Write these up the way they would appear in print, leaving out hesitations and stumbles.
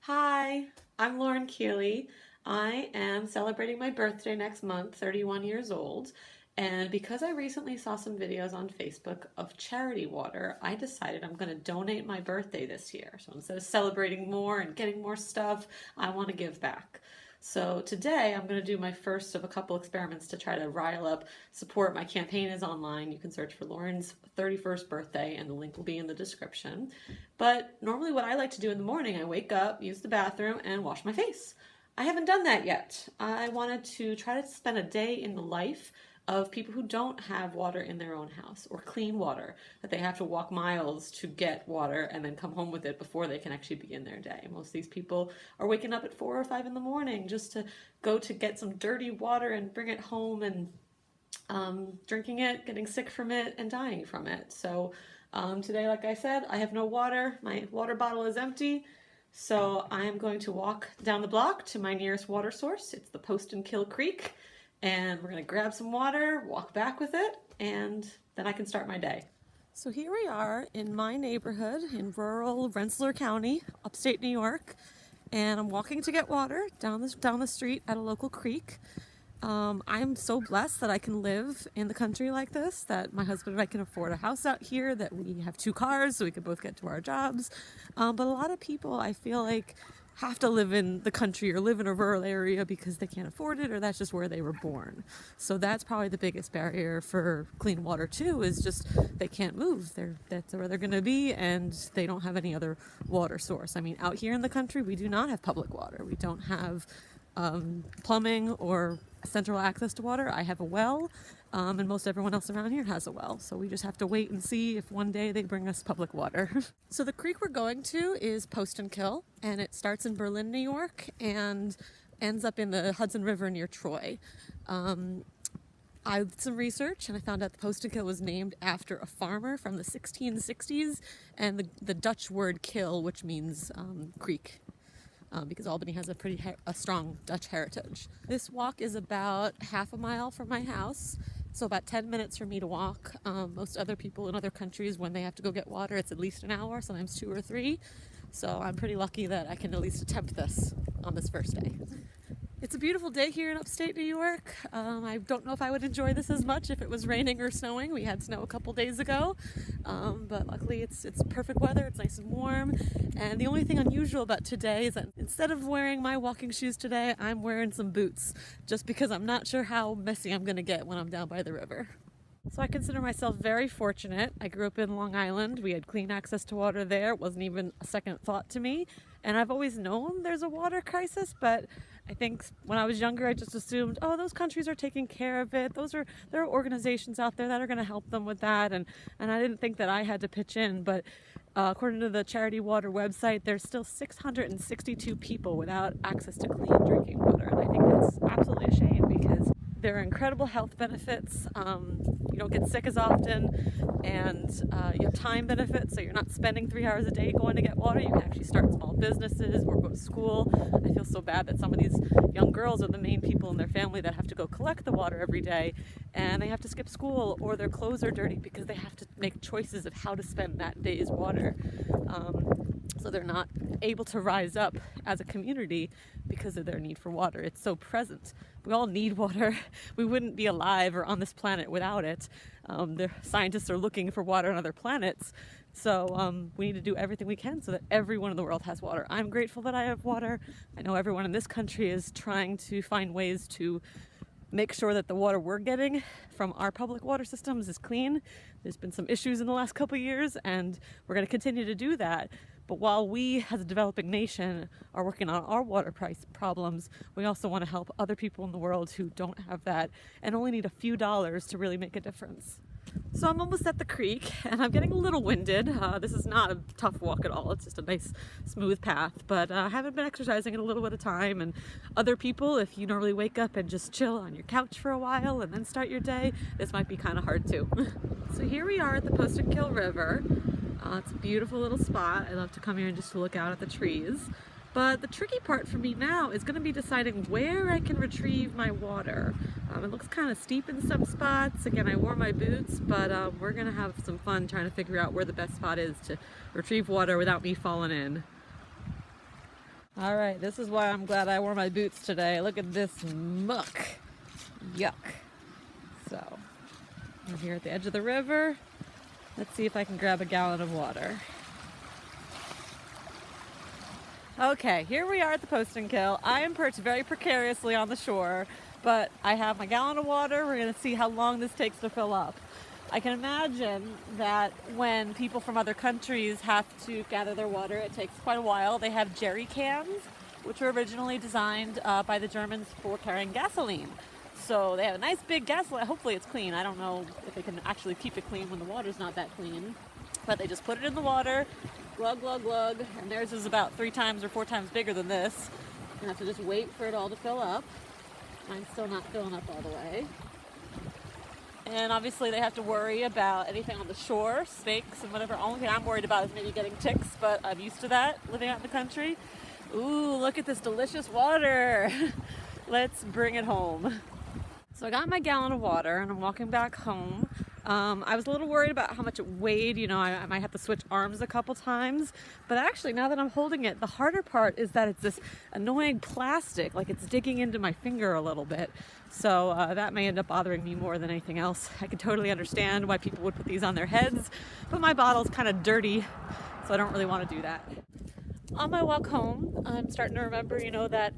Hi, I'm Lauren Keeley. I am celebrating my birthday next month, 31 years old. And because I recently saw some videos on Facebook of charity water, I decided I'm going to donate my birthday this year. So instead of celebrating more and getting more stuff, I want to give back. So today I'm going to do my first of a couple experiments to try to rile up support. My campaign is online. You can search for Lauren's 31st birthday and the link will be in the description. But normally what I like to do in the morning, I wake up, use the bathroom, and wash my face. I haven't done that yet. I wanted to try to spend a day in the life of people who don't have water in their own house or clean water, that they have to walk miles to get water and then come home with it before they can actually begin their day. Most of these people are waking up at 4 or 5 in the morning just to go to get some dirty water and bring it home and drinking it, getting sick from it, and dying from it. So today, like I said, I have no water. My water bottle is empty. So I am going to walk down the block to my nearest water source. It's the Poestenkill Creek. And we're going to grab some water, walk back with it, and then I can start my day. So here we are in my neighborhood in rural Rensselaer County, upstate New York. And I'm walking to get water down the street at a local creek. I'm so blessed that I can live in the country like this, that my husband and I can afford a house out here, that we have 2 cars so we can both get to our jobs. But a lot of people, I feel like, have to live in the country or live in a rural area because they can't afford it or that's just where they were born. So that's probably the biggest barrier for clean water too, is just they can't move. That's where they're going to be and they don't have any other water source. I mean, out here in the country, we do not have public water. We don't have plumbing or central access to water. I have a well, and most everyone else around here has a well. So we just have to wait and see if one day they bring us public water. So the creek we're going to is Poestenkill, and it starts in Berlin, New York, and ends up in the Hudson River near Troy. I did some research and I found out the Poestenkill was named after a farmer from the 1660s, and the Dutch word kill, which means creek. Because Albany has a strong Dutch heritage. This walk is about half a mile from my house, so about 10 minutes for me to walk. Most other people in other countries, when they have to go get water, it's at least an hour, sometimes 2 or 3. So I'm pretty lucky that I can at least attempt this on this first day. It's a beautiful day here in upstate New York. I don't know if I would enjoy this as much if it was raining or snowing. We had snow a couple days ago, but luckily it's perfect weather. It's nice and warm. And the only thing unusual about today is that instead of wearing my walking shoes today, I'm wearing some boots, just because I'm not sure how messy I'm going to get when I'm down by the river. So I consider myself very fortunate. I grew up in Long Island. We had clean access to water there. It wasn't even a second thought to me. And I've always known there's a water crisis, but I think when I was younger, I just assumed, oh, those countries are taking care of it. There are organizations out there that are going to help them with that. And I didn't think that I had to pitch in, but according to the Charity Water website, there's still 662 people without access to clean drinking water. And I think that's absolutely a shame because there are incredible health benefits. You don't get sick as often, and you have time benefits, so you're not spending 3 hours a day going to get water. You can actually start small businesses or go to school. I feel so bad that some of these young girls are the main people in their family that have to go collect the water every day, and they have to skip school, or their clothes are dirty because they have to make choices of how to spend that day's water. So they're not able to rise up as a community because of their need for water. It's so present. We all need water. We wouldn't be alive or on this planet without it. The scientists are looking for water on other planets. So we need to do everything we can so that everyone in the world has water. I'm grateful that I have water. I know everyone in this country is trying to find ways to make sure that the water we're getting from our public water systems is clean. There's been some issues in the last couple of years, and we're going to continue to do that. But while we, as a developing nation, are working on our water price problems, we also want to help other people in the world who don't have that and only need a few dollars to really make a difference. So I'm almost at the creek, and I'm getting a little winded. This is not a tough walk at all. It's just a nice, smooth path. But I haven't been exercising in a little bit of time. And other people, if you normally wake up and just chill on your couch for a while and then start your day, this might be kind of hard too. So here we are at the Poestenkill River. It's a beautiful little spot. I love to come here and just to look out at the trees. But the tricky part for me now is going to be deciding where I can retrieve my water. It looks kind of steep in some spots. Again, I wore my boots, but we're going to have some fun trying to figure out where the best spot is to retrieve water without me falling in. All right, this is why I'm glad I wore my boots today. Look at this muck. Yuck. So, we're here at the edge of the river. Let's see if I can grab a gallon of water. Okay, here we are at the Poestenkill. I am perched very precariously on the shore, but I have my gallon of water. We're going to see how long this takes to fill up. I can imagine that when people from other countries have to gather their water, it takes quite a while. They have jerry cans, which were originally designed by the Germans for carrying gasoline. So they have a nice big gasoline. Hopefully it's clean. I don't know if they can actually keep it clean when the water's not that clean. But they just put it in the water, glug, glug, glug, and theirs is about 3 times or 4 times bigger than this. You have to just wait for it all to fill up. Mine's still not filling up all the way. And obviously they have to worry about anything on the shore, snakes and whatever. Only thing I'm worried about is maybe getting ticks, but I'm used to that living out in the country. Ooh, look at this delicious water. Let's bring it home. So I got my gallon of water and I'm walking back home. I was a little worried about how much it weighed. You know, I might have to switch arms a couple times. But actually, now that I'm holding it, the harder part is that it's this annoying plastic, like it's digging into my finger a little bit. So that may end up bothering me more than anything else. I can totally understand why people would put these on their heads, but my bottle's kind of dirty, so I don't really want to do that. On my walk home, I'm starting to remember, that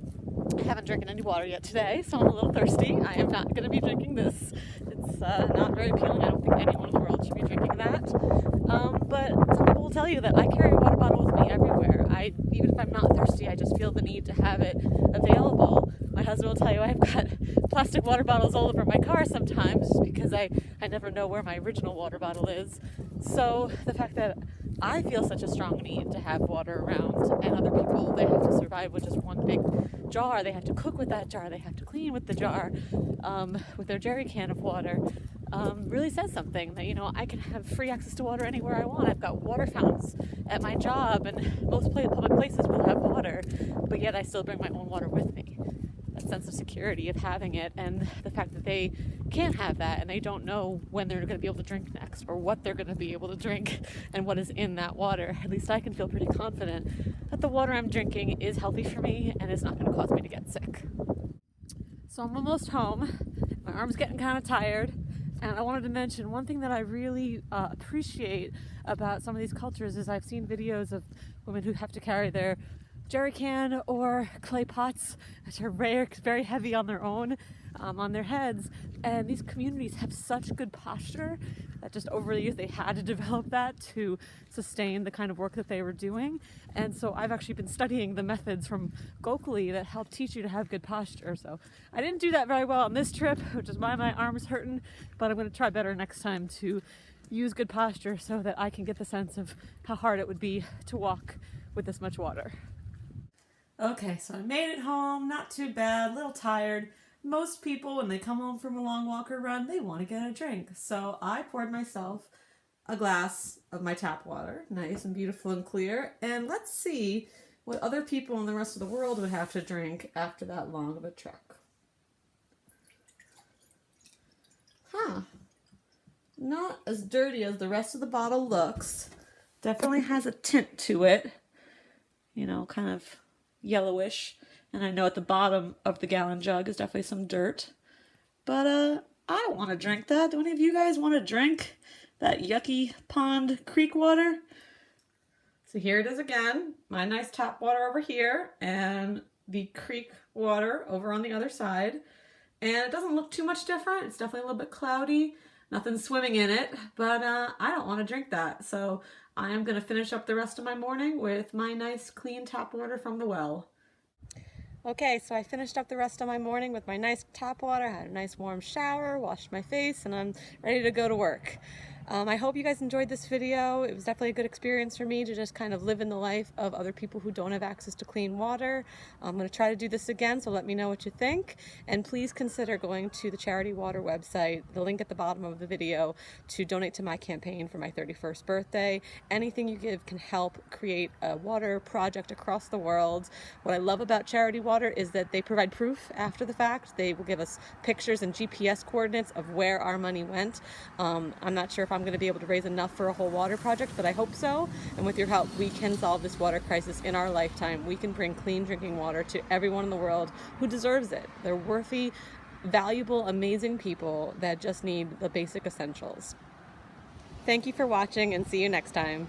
I haven't drinking any water yet today, so I'm a little thirsty. I am not going to be drinking this. It's not very appealing. I don't think anyone in the world should be drinking that. But some people will tell you that I carry a water bottle with me everywhere. Even if I'm not thirsty, I just feel the need to have it available. My husband will tell you I've got plastic water bottles all over my car sometimes just because I never know where my original water bottle is. So the fact that I feel such a strong need to have water around, and other people, they have to survive with just one big jar. They have to cook with that jar. They have to clean with the jar, with their jerry can of water. Really says something that, I can have free access to water anywhere I want. I've got water fountains at my job, and most public places will have water, but yet I still bring my own water with me. That sense of security of having it, and the fact that they can't have that and they don't know when they're going to be able to drink next or what they're going to be able to drink and what is in that water. At least I can feel pretty confident that the water I'm drinking is healthy for me and is not going to cause me to get sick. So I'm almost home. My arm's getting kind of tired, and I wanted to mention one thing that I really appreciate about some of these cultures is I've seen videos of women who have to carry their jerry can or clay pots, which are very heavy on their own, on their heads. And these communities have such good posture that just over the years they had to develop that to sustain the kind of work that they were doing. And so I've actually been studying the methods from Gokuli that help teach you to have good posture. So I didn't do that very well on this trip, which is why my arm's hurting, but I'm going to try better next time to use good posture so that I can get the sense of how hard it would be to walk with this much water. Okay, so I made it home, not too bad, a little tired. Most people, when they come home from a long walk or run, they want to get a drink. So I poured myself a glass of my tap water, nice and beautiful and clear. And let's see what other people in the rest of the world would have to drink after that long of a trek. Not as dirty as the rest of the bottle looks. Definitely has a tint to it, kind of yellowish, and I know at the bottom of the gallon jug is definitely some dirt, but I don't want to drink that. Do any of you guys want to drink that yucky pond creek water? So here it is again, my nice tap water over here and the creek water over on the other side, and it doesn't look too much different. It's definitely a little bit cloudy, nothing swimming in it, but I don't want to drink that. So I am going to finish up the rest of my morning with my nice clean tap water from the well. Okay, so I finished up the rest of my morning with my nice tap water, had a nice warm shower, washed my face, and I'm ready to go to work. I hope you guys enjoyed this video. It was definitely a good experience for me to just kind of live in the life of other people who don't have access to clean water. I'm going to try to do this again, so let me know what you think. And please consider going to the Charity Water website, the link at the bottom of the video, to donate to my campaign for my 31st birthday. Anything you give can help create a water project across the world. What I love about Charity Water is that they provide proof after the fact. They will give us pictures and GPS coordinates of where our money went. I'm not sure if I'm going to be able to raise enough for a whole water project, but I hope so. And with your help, we can solve this water crisis in our lifetime. We can bring clean drinking water to everyone in the world who deserves it. They're worthy, valuable, amazing people that just need the basic essentials. Thank you for watching, and see you next time.